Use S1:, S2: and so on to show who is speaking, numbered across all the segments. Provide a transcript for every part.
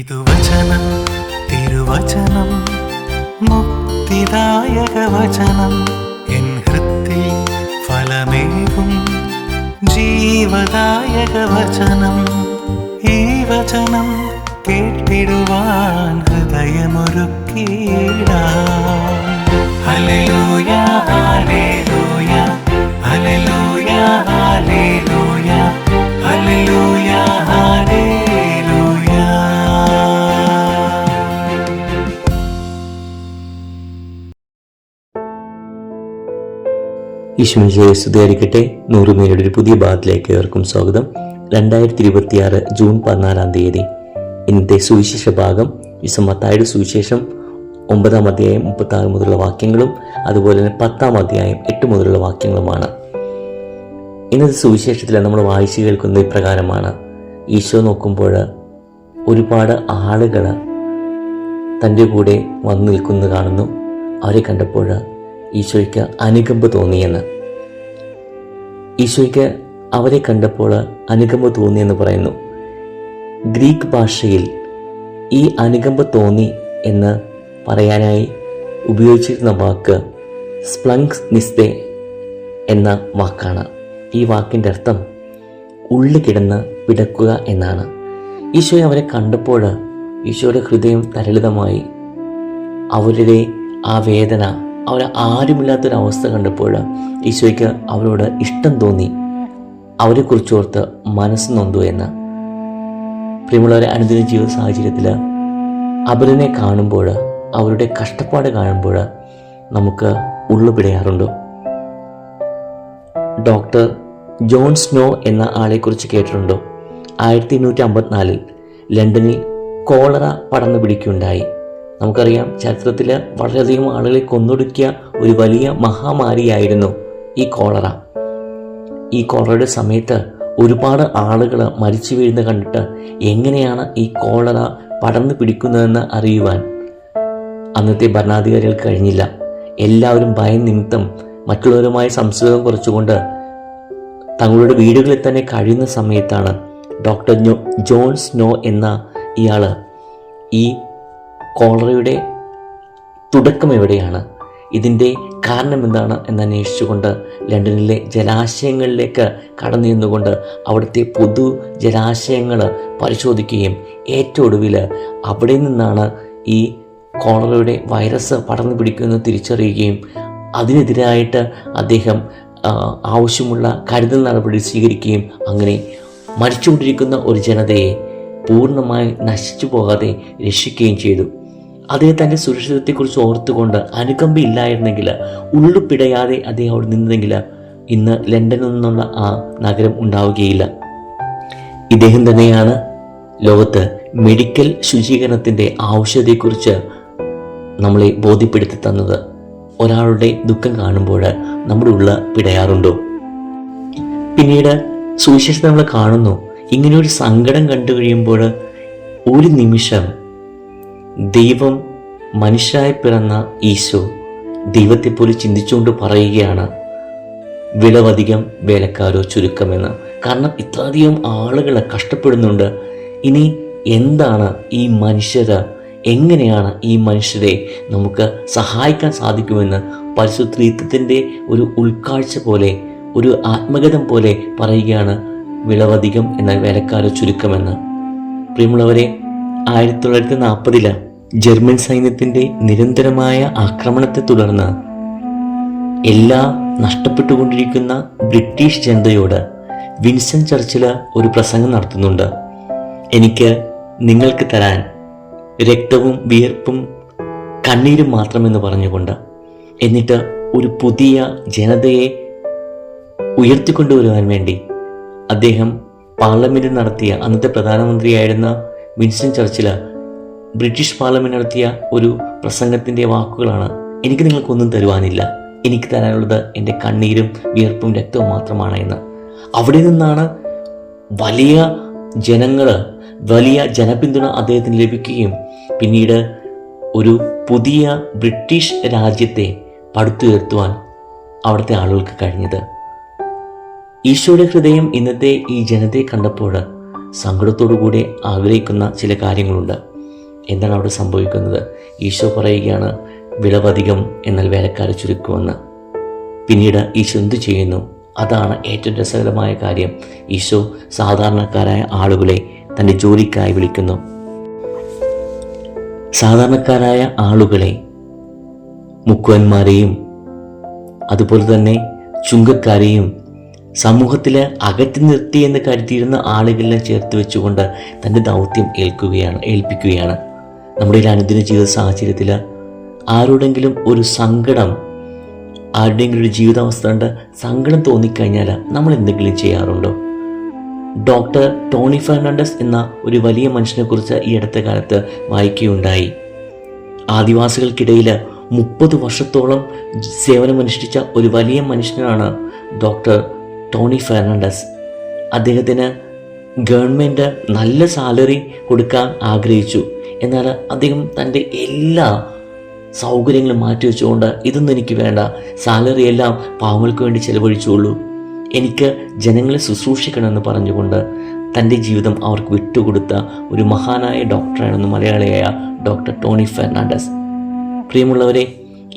S1: ഇതുവചനം തിരുവചനം മുക്തിദായക വചനം എൻ ഹൃത്തിൽ ഫലമേകും ജീവദായക വചനം. ഈ വചനം കേട്ടിടുവാൻ ഹൃദയമൊരുക്കിയിടാം. ഹല്ലേലൂയ ഹല്ലേലൂയ ഹല്ലേലൂയ ഹല്ലേലൂയ ഹല്ലേലൂയ ഹല്ലേലൂയ.
S2: ഈശോയെ സ്തുതിയായിരിക്കട്ടെ. 100 മേലയുടെ ഒരു പുതിയ ഭാഗത്തിലേക്ക് ഏവർക്കും സ്വാഗതം. 2026 ജൂൺ 14 തീയതി ഇന്നത്തെ സുവിശേഷ ഭാഗം മത്തായിയുടെ സുവിശേഷം 9-ാം അധ്യായം 36 മുതലുള്ള വാക്യങ്ങളും അതുപോലെ തന്നെ 10-ാം അധ്യായം 8 മുതലുള്ള വാക്യങ്ങളുമാണ്. ഇന്നത്തെ സുവിശേഷത്തിൽ നമ്മൾ വായിച്ചു കേൾക്കുന്നത് ഇപ്രകാരമാണ്. ഈശോ നോക്കുമ്പോൾ ഒരുപാട് ആളുകൾ തൻ്റെ കൂടെ വന്നു നിൽക്കുന്നത് കാണുന്നു. അവരെ കണ്ടപ്പോൾ ഈശോയ്ക്ക് അനുകമ്പ തോന്നിയെന്ന്. ഈശോയ്ക്ക് അവരെ കണ്ടപ്പോൾ അനുകമ്പ തോന്നിയെന്ന് പറയുന്നു. ഗ്രീക്ക് ഭാഷയിൽ ഈ അനുകമ്പ തോന്നി എന്ന് പറയാനായി ഉപയോഗിച്ചിരുന്ന വാക്ക് സ്പ്ലങ്സ് നിസ്തേ എന്ന വാക്കാണ്. ഈ വാക്കിൻ്റെ അർത്ഥം ഉള്ളു കിടന്ന് പിടക്കുക എന്നാണ്. ഈശോയെ അവരെ കണ്ടപ്പോൾ ഈശോയുടെ ഹൃദയം തരളിതമായി. അവരുടെ ആ വേദന, അവർ ആരുമില്ലാത്തൊരവസ്ഥ കണ്ടപ്പോൾ ഈശോയ്ക്ക് അവരോട് ഇഷ്ടം തോന്നി. അവരെക്കുറിച്ചോർത്ത് മനസ്സ് നൊന്തു എന്ന്. പ്രിയമുള്ളവരെ, അനുദിന ജീവിത സാഹചര്യത്തിൽ അവരിനെ കാണുമ്പോൾ, അവരുടെ കഷ്ടപ്പാട് കാണുമ്പോൾ നമുക്ക് ഉള്ളു പിടയാറുണ്ടോ? ഡോക്ടർ ജോൺ സ്നോ എന്ന ആളെക്കുറിച്ച് കേട്ടിട്ടുണ്ടോ? 1854 ലണ്ടനിൽ കോളറ പടർന്നു പിടിക്കുകയുണ്ടായി. നമുക്കറിയാം, ചരിത്രത്തിൽ വളരെയധികം ആളുകളെ കൊന്നൊടുക്കിയ ഒരു വലിയ മഹാമാരിയായിരുന്നു ഈ കോളറ. ഈ കോളറയുടെ സമയത്ത് ഒരുപാട് ആളുകൾ മരിച്ചു വീഴുന്ന കണ്ടിട്ട് എങ്ങനെയാണ് ഈ കോളറ പടർന്നു പിടിക്കുന്നതെന്ന് അറിയുവാൻ അന്നത്തെ ഭരണാധികാരികൾക്ക് കഴിഞ്ഞില്ല. എല്ലാവരും ഭയം നിമിത്തം മറ്റുള്ളവരുമായി സംസർഗം കുറച്ചുകൊണ്ട് തങ്ങളുടെ വീടുകളിൽ തന്നെ കഴിയുന്ന സമയത്താണ് ഡോക്ടർ ജോൺ സ്നോ എന്ന ഇയാൾ ഈ കോളറയുടെ തുടക്കം എവിടെയാണ്, ഇതിൻ്റെ കാരണം എന്താണ് എന്നന്വേഷിച്ചുകൊണ്ട് ലണ്ടനിലെ ജലാശയങ്ങളിലേക്ക് കടന്നു നിന്നുകൊണ്ട് അവിടുത്തെ പൊതു ജലാശയങ്ങൾ പരിശോധിക്കുകയും ഏറ്റവും ഒടുവിൽ അവിടെ നിന്നാണ് ഈ കോളറയുടെ വൈറസ് പടർന്നു പിടിക്കുമെന്ന് തിരിച്ചറിയുകയും അതിനെതിരായിട്ട് അദ്ദേഹം ആവശ്യമുള്ള കരുതൽ നടപടി സ്വീകരിക്കുകയും അങ്ങനെ മരിച്ചുകൊണ്ടിരിക്കുന്ന ഒരു ജനതയെ പൂർണ്ണമായി നശിച്ചു പോകാതെ രക്ഷിക്കുകയും ചെയ്തു. അദ്ദേഹം തൻ്റെ സുരക്ഷിതത്വത്തെക്കുറിച്ച് ഓർത്തുകൊണ്ട് അനുകമ്പയില്ലായിരുന്നെങ്കിൽ, ഉള്ളുപിടയാതെ അദ്ദേഹം അവിടെ നിന്നെങ്കിൽ ഇന്ന് ലണ്ടനിൽ നിന്നുള്ള ആ നഗരം ഉണ്ടാവുകയില്ല. ഇദ്ദേഹം തന്നെയാണ് ലോകത്ത് മെഡിക്കൽ ശുചീകരണത്തിൻ്റെ ആവശ്യകതയെക്കുറിച്ച് നമ്മളെ ബോധ്യപ്പെടുത്തി തന്നത്. ഒരാളുടെ ദുഃഖം കാണുമ്പോൾ നമ്മുടെ ഉള്ള പിടയാറുണ്ടോ? പിന്നീട് സുവിശേഷത്തിൽ നമ്മൾ കാണുന്നു, ഇങ്ങനെയൊരു സങ്കടം കണ്ടു കഴിയുമ്പോൾ ഒരു നിമിഷം ദൈവം മനുഷ്യരായി പിറന്ന ഈശോ ദൈവത്തെപ്പോലെ ചിന്തിച്ചുകൊണ്ട് പറയുകയാണ്, വിളവധികം വേലക്കാരോ ചുരുക്കമെന്ന്. കാരണം ഇത്രയധികം ആളുകൾ കഷ്ടപ്പെടുന്നുണ്ട്. ഇനി എന്താണ് ഈ മനുഷ്യര്, എങ്ങനെയാണ് ഈ മനുഷ്യരെ നമുക്ക് സഹായിക്കാൻ സാധിക്കുമെന്ന് പരിശുദ്ധ ത്രിത്വത്തിൻ്റെ ഒരു ഉൾക്കാഴ്ച പോലെ, ഒരു ആത്മഗതം പോലെ പറയുകയാണ്, വിളവധികം എന്ന വേലക്കാരോ ചുരുക്കമെന്ന്. പ്രിയമുള്ളവരെ, 1940 ജർമ്മൻ സൈന്യത്തിൻ്റെ നിരന്തരമായ ആക്രമണത്തെ തുടർന്ന് എല്ലാം നഷ്ടപ്പെട്ടുകൊണ്ടിരിക്കുന്ന ബ്രിട്ടീഷ് ജനതയോട് വിൻസ്റ്റൺ ചർച്ചിൽ ഒരു പ്രസംഗം നടത്തുന്നുണ്ട്. എനിക്ക് നിങ്ങൾക്ക് തരാൻ രക്തവും വിയർപ്പും കണ്ണീരും മാത്രമെന്ന് പറഞ്ഞുകൊണ്ട്. എന്നിട്ട് ഒരു പുതിയ ജനതയെ ഉയർത്തിക്കൊണ്ടുവരുവാൻ വേണ്ടി അദ്ദേഹം പാർലമെൻറ്റിൽ നടത്തിയ, അന്നത്തെ പ്രധാനമന്ത്രിയായിരുന്ന വിൻസ്റ്റൺ ചർച്ചിൽ ബ്രിട്ടീഷ് പാർലമെൻറ്റ് നടത്തിയ ഒരു പ്രസംഗത്തിൻ്റെ വാക്കുകളാണ്, എനിക്ക് നിങ്ങൾക്കൊന്നും തരുവാനില്ല, എനിക്ക് തരാനുള്ളത് എൻ്റെ കണ്ണീരും വിയർപ്പും രക്തവും മാത്രമാണ് എന്ന്. അവിടെ നിന്നാണ് വലിയ ജനങ്ങൾ, വലിയ ജനപിന്തുണ അദ്ദേഹത്തിന് ലഭിക്കുകയും പിന്നീട് ഒരു പുതിയ ബ്രിട്ടീഷ് രാജ്യത്തെ പടുത്തുയർത്തുവാൻ അവിടുത്തെ ആളുകൾക്ക് കഴിഞ്ഞത്. ഈശോയുടെ ഹൃദയം ഇന്നത്തെ ഈ ജനതയെ കണ്ടപ്പോൾ സങ്കടത്തോടുകൂടി ആഗ്രഹിക്കുന്ന ചില കാര്യങ്ങളുണ്ട്. എന്താണ് അവിടെ സംഭവിക്കുന്നത്? ഈശോ പറയുകയാണ്, വിളവധികം എന്നാൽ വേലക്കാരെ ചുരുക്കുമെന്ന്. പിന്നീട് ഈശോ എന്തു ചെയ്യുന്നു? അതാണ് ഏറ്റവും രസകരമായ കാര്യം. ഈശോ സാധാരണക്കാരായ ആളുകളെ തൻ്റെ ജോലിക്കായി വിളിക്കുന്നു. സാധാരണക്കാരായ ആളുകളെ, മുക്കുവന്മാരെയും അതുപോലെ തന്നെ ചുങ്കക്കാരെയും സമൂഹത്തിൽ അകറ്റി നിർത്തി എന്ന് കരുതിയിരുന്ന ആളുകളെ ചേർത്ത് വെച്ചുകൊണ്ട് തൻ്റെ ദൗത്യം ഏൽപ്പിക്കുകയാണ്. നമ്മുടെ ഒരു അനുദിന ജീവിത സാഹചര്യത്തിൽ ആരോടെങ്കിലും ഒരു സങ്കടം, ആരുടെയെങ്കിലും ഒരു ജീവിതാവസ്ഥ കൊണ്ട് സങ്കടം തോന്നിക്കഴിഞ്ഞാൽ നമ്മൾ എന്തെങ്കിലും ചെയ്യാറുണ്ടോ? ഡോക്ടർ ടോണി ഫെർണാണ്ടസ് എന്ന ഒരു വലിയ മനുഷ്യനെക്കുറിച്ച് ഈ അടുത്ത കാലത്ത് വായിക്കുകയുണ്ടായി. ആദിവാസികൾക്കിടയിൽ 30 വർഷത്തോളം സേവനമനുഷ്ഠിച്ച ഒരു വലിയ മനുഷ്യനാണ് ഡോക്ടർ ടോണി ഫെർണാണ്ടസ്. അദ്ദേഹത്തിന് ഗവൺമെൻറ് നല്ല സാലറി കൊടുക്കാൻ ആഗ്രഹിച്ചു. എന്നാൽ അദ്ദേഹം തൻ്റെ എല്ലാ സൗകര്യങ്ങളും മാറ്റിവെച്ചുകൊണ്ട്, ഇതൊന്നും എനിക്ക് വേണ്ട, സാലറി എല്ലാം പാവങ്ങൾക്ക് വേണ്ടി ചെലവഴിച്ചുള്ളൂ, എനിക്ക് ജനങ്ങളെ ശുശ്രൂഷിക്കണമെന്ന് പറഞ്ഞുകൊണ്ട് തൻ്റെ ജീവിതം അവർക്ക് വിട്ടുകൊടുത്ത ഒരു മഹാനായ ഡോക്ടറായിരുന്നു മലയാളിയായ ഡോക്ടർ ടോണി ഫെർണാണ്ടസ്. പ്രിയമുള്ളവരെ,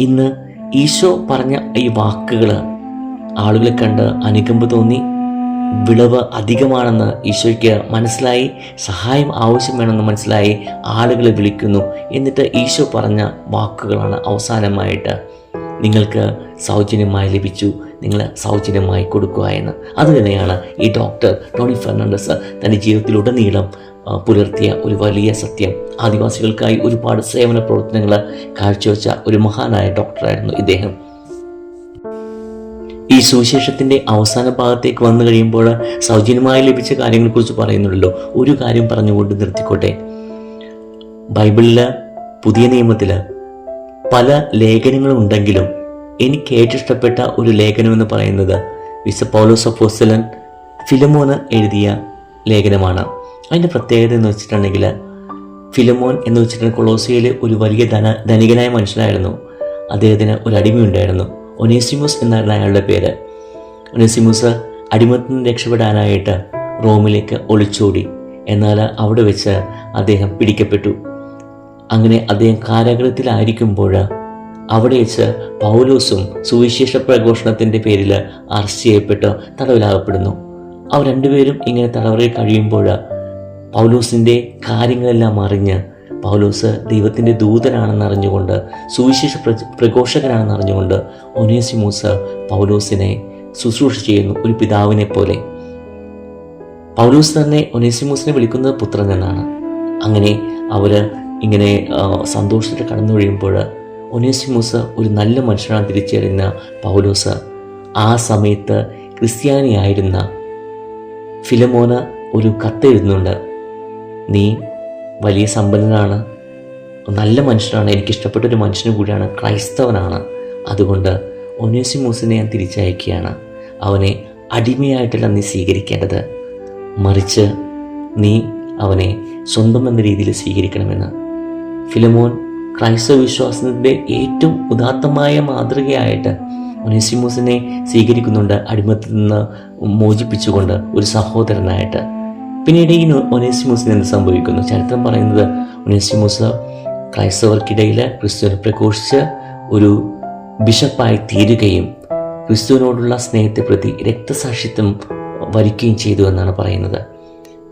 S2: ഇന്ന് ഈശോ പറഞ്ഞ ഈ വാക്കുകൾ ആളുകളെ കണ്ട് അനുകമ്പ തോന്നി. വിളവ് അധികമാണെന്ന് ഈശോയ്ക്ക് മനസ്സിലായി, സഹായം ആവശ്യം വേണമെന്ന് മനസ്സിലായി, ആളുകളെ വിളിക്കുന്നു. എന്നിട്ട് ഈശോ പറഞ്ഞ വാക്കുകളാണ് അവസാനമായിട്ട്, നിങ്ങൾക്ക് സൗജന്യമായി ലഭിച്ചു, നിങ്ങൾ സൗജന്യമായി കൊടുക്കുക എന്ന്. അതുതന്നെയാണ് ഈ ഡോക്ടർ ടോണി ഫെർണാണ്ടസ് തൻ്റെ ജീവിതത്തിലുടനീളം പുലർത്തിയ ഒരു വലിയ സത്യം. ആദിവാസികൾക്കായി ഒരുപാട് സേവന പ്രവർത്തനങ്ങൾ കാഴ്ചവെച്ച ഒരു മഹാനായ ഡോക്ടറായിരുന്നു ഇദ്ദേഹം. ഈ സുവിശേഷത്തിൻ്റെ അവസാന ഭാഗത്തേക്ക് വന്നു കഴിയുമ്പോൾ സൗജന്യമായി ലഭിച്ച കാര്യങ്ങളെക്കുറിച്ച് പറയുന്നുണ്ടല്ലോ. ഒരു കാര്യം പറഞ്ഞുകൊണ്ട് നിർത്തിക്കോട്ടെ. ബൈബിളിൽ, പുതിയ നിയമത്തിൽ പല ലേഖനങ്ങളും ഉണ്ടെങ്കിലും എനിക്ക് ഏറ്റവും ഇഷ്ടപ്പെട്ട ഒരു ലേഖനം എന്ന് പറയുന്നത് വിശുദ്ധ പൗലോസ് അപ്പോസ്തലൻ ഫിലമോന് എഴുതിയ ലേഖനമാണ്. അതിൻ്റെ പ്രത്യേകത എന്ന് വെച്ചിട്ടുണ്ടെങ്കിൽ, ഫിലമോൻ എന്ന് വെച്ചിട്ടുണ്ടെങ്കിൽ കൊളോസിയയിലെ ഒരു വലിയ ധനികനായ മനുഷ്യനായിരുന്നു. അദ്ദേഹത്തിന് ഒരു അടിമയുണ്ടായിരുന്നു. ഒനേസിമോസ് എന്നായിരുന്നു അയാളുടെ പേര്. ഒനേസിമോസ് അടിമത്തിൽ നിന്ന് രക്ഷപ്പെടാനായിട്ട് റോമിലേക്ക് ഒളിച്ചോടി. എന്നാൽ അവിടെ വെച്ച് അദ്ദേഹം പിടിക്കപ്പെട്ടു. അങ്ങനെ അദ്ദേഹം കാരാഗൃഹത്തിലായിരിക്കുമ്പോൾ അവിടെ വെച്ച് പൗലോസും സുവിശേഷ പ്രഘോഷണത്തിൻ്റെ പേരിൽ അറസ്റ്റ് ചെയ്യപ്പെട്ട് തടവിലാകപ്പെടുന്നു. അവർ രണ്ടുപേരും ഇങ്ങനെ തടവറയിൽ കഴിയുമ്പോൾ പൗലോസിൻ്റെ കാര്യങ്ങളെല്ലാം അറിഞ്ഞ്, പൗലോസ് ദൈവത്തിൻ്റെ ദൂതനാണെന്ന് അറിഞ്ഞുകൊണ്ട്, സുവിശേഷ പ്രഘോഷകനാണെന്ന് അറിഞ്ഞുകൊണ്ട് ഒനേസിമോസ് പൗലോസിനെ ശുശ്രൂഷ ചെയ്യുന്നു, ഒരു പിതാവിനെ പോലെ. പൗലോസ് തന്നെ ഒനേസിമോസിനെ വിളിക്കുന്നത് പുത്രൻ എന്നാണ്. അങ്ങനെ അവർ ഇങ്ങനെ സന്തോഷത്തിൽ കടന്നു കഴിയുമ്പോൾ ഒനേസിമോസ് ഒരു നല്ല മനുഷ്യനാണ് തിരിച്ചറിയുന്ന പൗലോസ് ആ സമയത്ത് ക്രിസ്ത്യാനിയായിരുന്ന ഫിലമോന് ഒരു കത്തെഴുതുന്നുണ്ട്. നീ വലിയ സമ്പന്നനാണ്, നല്ല മനുഷ്യനാണ്, എനിക്കിഷ്ടപ്പെട്ടൊരു മനുഷ്യനും കൂടിയാണ്, ക്രൈസ്തവനാണ്. അതുകൊണ്ട് ഒനേസിമോസിനെ ഞാൻ തിരിച്ചയക്കുകയാണ്. അവനെ അടിമയായിട്ടല്ല നീ സ്വീകരിക്കേണ്ടത്, മറിച്ച് നീ അവനെ സ്വന്തം എന്ന രീതിയിൽ സ്വീകരിക്കണമെന്ന്. ഫിലമോൻ ക്രൈസ്തവ വിശ്വാസത്തിൻ്റെ ഏറ്റവും ഉദാത്തമായ മാതൃകയായിട്ട് ഒനേസിമോസിനെ സ്വീകരിക്കുന്നുണ്ട്, അടിമത്തിൽ നിന്ന് മോചിപ്പിച്ചുകൊണ്ട് ഒരു സഹോദരനായിട്ട്. പിന്നീട് ഈ ഒനേസിമോസിന് എന്ത് സംഭവിക്കുന്നു? ചരിത്രം പറയുന്നത് ഒനേസിമോസ് ക്രൈസ്തവർക്കിടയിൽ ക്രിസ്തുവിനെ പ്രഘോഷിച്ച് ഒരു ബിഷപ്പായി തീരുകയും ക്രിസ്തുവിനോടുള്ള സ്നേഹത്തെ പ്രതി രക്തസാക്ഷിത്വം വരിക്കുകയും ചെയ്തു എന്നാണ് പറയുന്നത്.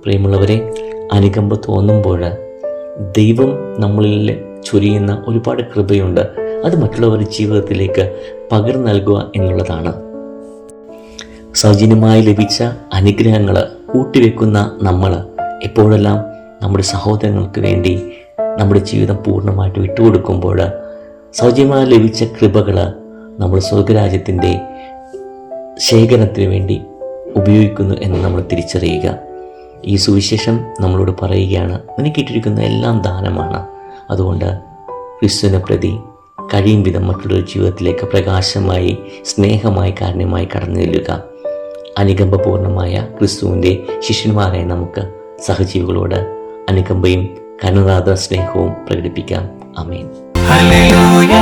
S2: പ്രിയമുള്ളവരെ, അനുകമ്പ തോന്നുമ്പോൾ ദൈവം നമ്മളിൽ ചൊരിയുന്ന ഒരുപാട് കൃപയുണ്ട്. അത് മറ്റുള്ളവരുടെ ജീവിതത്തിലേക്ക് പകർന്നു നൽകുക എന്നുള്ളതാണ്. സൗജന്യമായി ലഭിച്ച അനുഗ്രഹങ്ങൾ കൂട്ടിവെക്കുന്ന നമ്മൾ എപ്പോഴെല്ലാം നമ്മുടെ സഹോദരങ്ങൾക്ക് വേണ്ടി നമ്മുടെ ജീവിതം പൂർണ്ണമായിട്ട് വിട്ടുകൊടുക്കുമ്പോൾ സൗജന്യമായി ലഭിച്ച കൃപകൾ നമ്മൾ സ്വർഗരാജ്യത്തിൻ്റെ ശേഖരണത്തിന് വേണ്ടി ഉപയോഗിക്കുന്നു എന്ന് നമ്മൾ തിരിച്ചറിയുക. ഈ സുവിശേഷം നമ്മളോട് പറയുകയാണ്, നിനക്കിട്ടിരിക്കുന്ന എല്ലാം ദാനമാണ്. അതുകൊണ്ട് ക്രിസ്തുവിനെ പ്രതി കഴിയും വിധം മറ്റുള്ളൊരു ജീവിതത്തിലേക്ക് പ്രകാശമായി, സ്നേഹമായി, കാരുണ്യമായി കടന്നു ചെല്ലുക. അനുകമ്പപൂർണമായ ക്രിസ്തുവിൻ്റെ ശിഷ്യന്മാരായ നമുക്ക് സഹജീവികളോട് അനുകമ്പയും കരുണാർദ്ര സ്നേഹവും പ്രകടിപ്പിക്കാം. ആമേൻ.
S1: ഹല്ലേലൂയ.